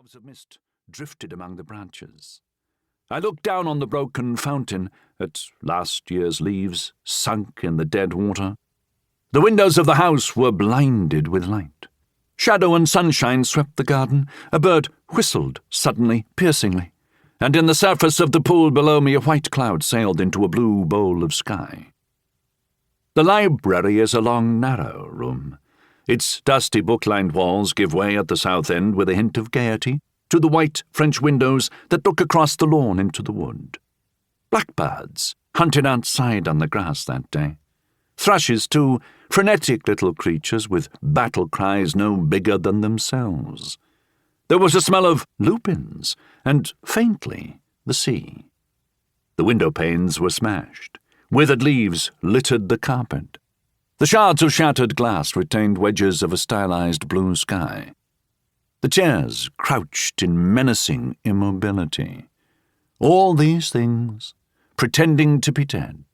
clouds of mist drifted among the branches. I looked down on the broken fountain, at last year's leaves sunk in the dead water. The windows of the house were blinded with light. Shadow and sunshine swept the garden. A bird whistled suddenly, piercingly, and in the surface of the pool below me a white cloud sailed into a blue bowl of sky. The library is a long, narrow room. Its dusty book-lined walls give way at the south end with a hint of gaiety to the white French windows that look across the lawn into the wood. Blackbirds hunted outside on the grass that day. Thrushes, too, frenetic little creatures with battle cries no bigger than themselves. There was a smell of lupins, and, faintly, the sea. The window panes were smashed. Withered leaves littered the carpet. The shards of shattered glass retained wedges of a stylized blue sky. The chairs crouched in menacing immobility. All these things pretending to be dead.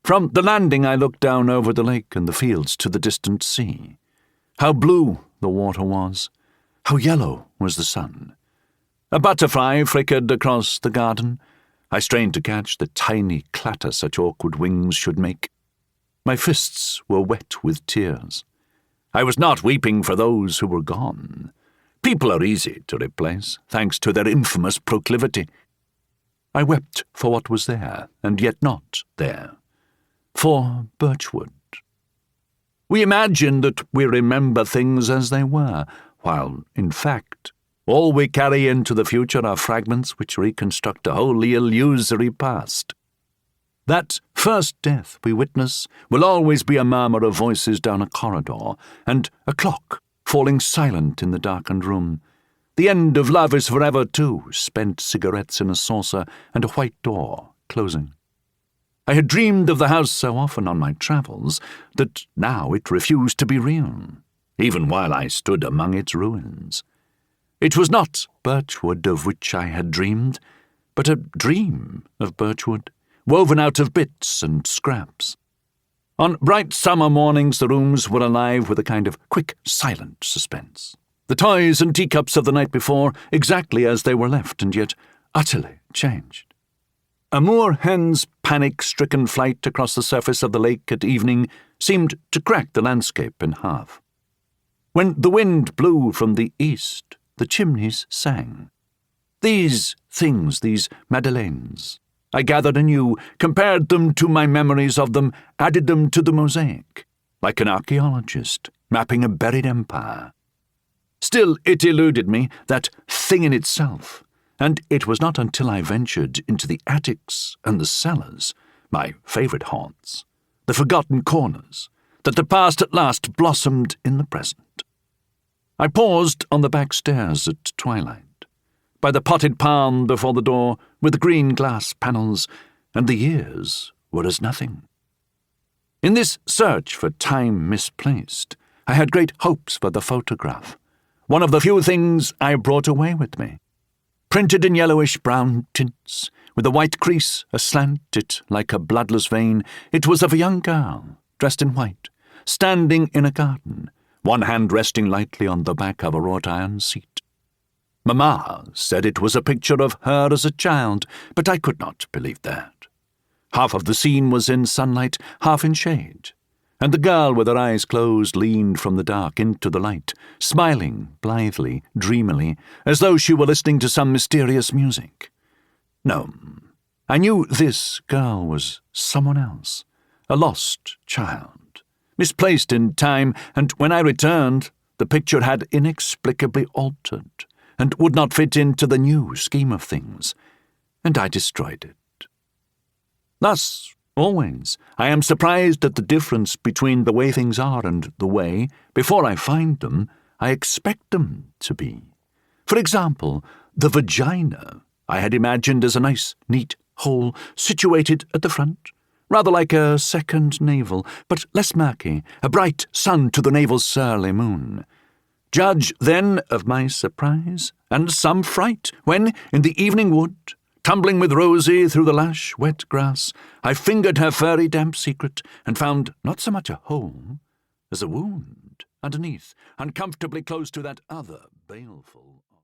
From the landing I looked down over the lake and the fields to the distant sea. How blue the water was. How yellow was the sun. A butterfly flickered across the garden. I strained to catch the tiny clatter such awkward wings should make. My fists were wet with tears. I was not weeping for those who were gone. People are easy to replace, thanks to their infamous proclivity. I wept for what was there, and yet not there. For Birchwood. We imagine that we remember things as they were, while, in fact, all we carry into the future are fragments which reconstruct a wholly illusory past. That first death we witness will always be a murmur of voices down a corridor, and a clock falling silent in the darkened room. The end of love is forever, too, spent cigarettes in a saucer and a white door closing. I had dreamed of the house so often on my travels that now it refused to be real, even while I stood among its ruins. It was not Birchwood of which I had dreamed, but a dream of Birchwood, woven out of bits and scraps. On bright summer mornings the rooms were alive with a kind of quick, silent suspense. The toys and teacups of the night before, exactly as they were left, and yet utterly changed. A moor hen's panic-stricken flight across the surface of the lake at evening seemed to crack the landscape in half. When the wind blew from the east, the chimneys sang. These things, these madeleines, I gathered anew, compared them to my memories of them, added them to the mosaic, like an archaeologist mapping a buried empire. Still, it eluded me, that thing in itself, and it was not until I ventured into the attics and the cellars, my favourite haunts, the forgotten corners, that the past at last blossomed in the present. I paused on the back stairs at twilight, by the potted palm before the door with the green glass panels, and the years were as nothing. In this search for time misplaced, I had great hopes for the photograph, one of the few things I brought away with me. Printed in yellowish-brown tints, with a white crease aslant it like a bloodless vein, it was of a young girl, dressed in white, standing in a garden, one hand resting lightly on the back of a wrought-iron seat. Mamma said it was a picture of her as a child, but I could not believe that. Half of the scene was in sunlight, half in shade, and the girl with her eyes closed leaned from the dark into the light, smiling blithely, dreamily, as though she were listening to some mysterious music. No, I knew this girl was someone else, a lost child, misplaced in time, and when I returned, the picture had inexplicably altered, and would not fit into the new scheme of things, and I destroyed it. Thus, always, I am surprised at the difference between the way things are and the way, before I find them, I expect them to be. For example, the vagina I had imagined as a nice, neat hole situated at the front, rather like a second navel, but less murky, a bright sun to the navel's surly moon. Judge, then, of my surprise and some fright when, in the evening wood, tumbling with Rosie through the lush, wet grass, I fingered her furry, damp secret and found not so much a hole as a wound underneath, uncomfortably close to that other baleful